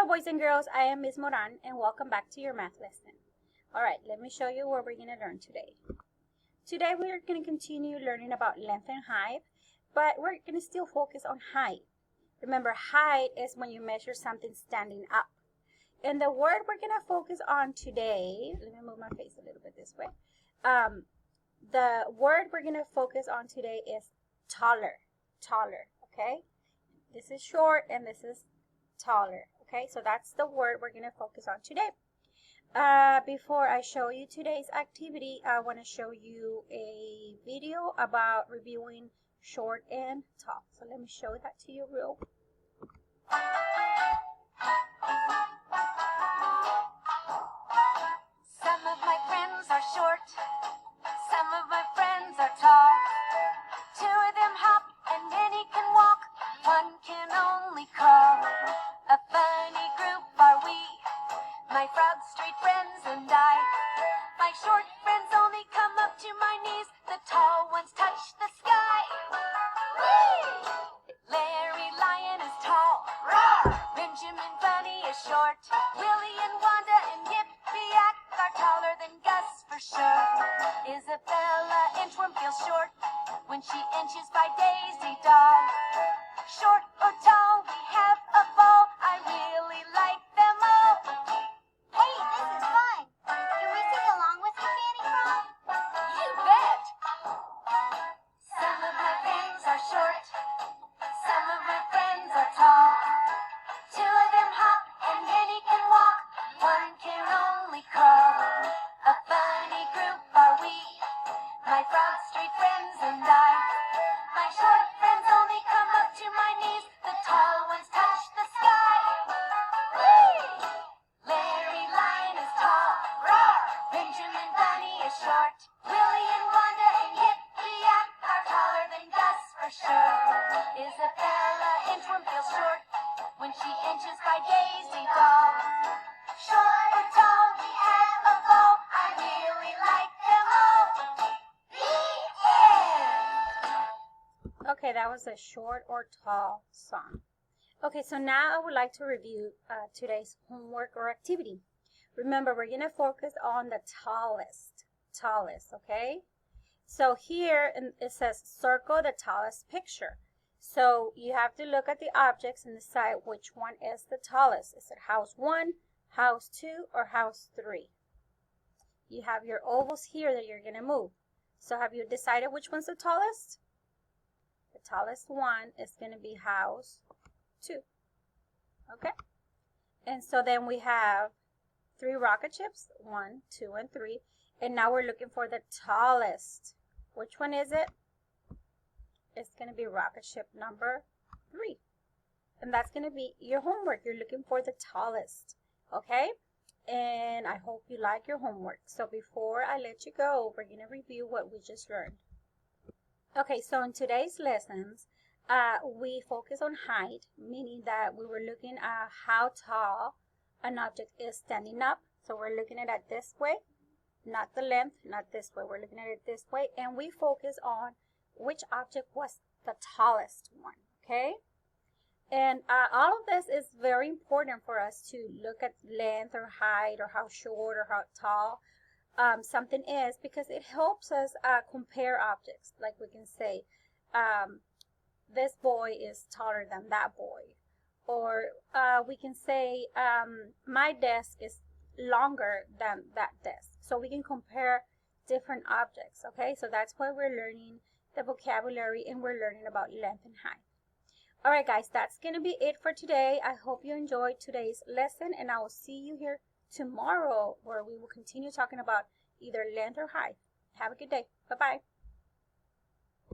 Hello boys and girls, I am Ms. Moran and welcome back to your math lesson. Alright, let me show you what we're going to learn today. Today we're going to continue learning about length and height, but we're going to still focus on height. Remember, height is when you measure something standing up. And the word we're going to focus on today, let me move my face a little bit this way. The word we're going to focus on today is taller, okay? This is short and this is taller. Okay, so that's the word we're going to focus on today. Before I show you today's activity, I want to show you a video about reviewing short and tall. So let me show that to you real quick. Some of my friends are short, some of my friends are tall. Two of them hop and many can walk, one can only crawl. A funny group are we, my Frog Street friends and I. My short friends only come up to my knees, the tall ones touch the sky. Whee! Larry Lion is tall, roar! Benjamin Bunny is short, Willie and Wanda and Yip-Yak are taller than Gus for sure. Isabella Inchworm feels short when she inches by Daisy Doll. Short or tall, we have a ball. I really like them all. Hey, this is fun. Can we sing along with you, Fanny Frog? You bet. Some of my friends are short, some of my friends are tall. Two of them hop and many can walk, one can only crawl. A funny group are we, my Frog Street friends and I. My short friends only come up to my knees, the tall ones touch the sky. Whee! Larry Lion is tall, roar! Benjamin Bunny is short, Willie and Wanda and Yip-Yak are taller than Gus for sure. Isabella Inchworm feels short when she inches by Daisy Doll. Short or tall, we have a ball. I really like them all. The end. Okay, that was a short or tall song. Okay, so now I would like to review today's homework or activity. Remember, we're going to focus on the tallest, okay? So here it says circle the tallest picture. So you have to look at the objects and decide which one is the tallest. Is it house 1, house 2, or house 3? You have your ovals here that you're going to move. So have you decided which one's the tallest? The tallest one is going to be house 2. Okay? And so then we have 3 rocket chips, 1, 2, and 3. And now we're looking for the tallest. Which one is it? It's going to be rocket ship number 3. And that's going to be your homework. You're looking for the tallest. Okay? And I hope you like your homework. So before I let you go, we're going to review what we just learned. Okay, so in today's lessons, we focus on height, meaning that we were looking at how tall an object is standing up. So we're looking at it this way, not the length, not this way. We're looking at it this way, and we focus on which object was the tallest one, okay? And all of this is very important for us to look at length or height or how short or how tall something is, because it helps us compare objects. Like we can say, this boy is taller than that boy. Or we can say, my desk is longer than that desk. So we can compare different objects, okay? So that's why we're learning the vocabulary and we're learning about length and height. Alright guys, that's going to be it for today. I hope you enjoyed today's lesson, and I will see you here tomorrow where we will continue talking about either length or height. Have a good day. Bye-bye.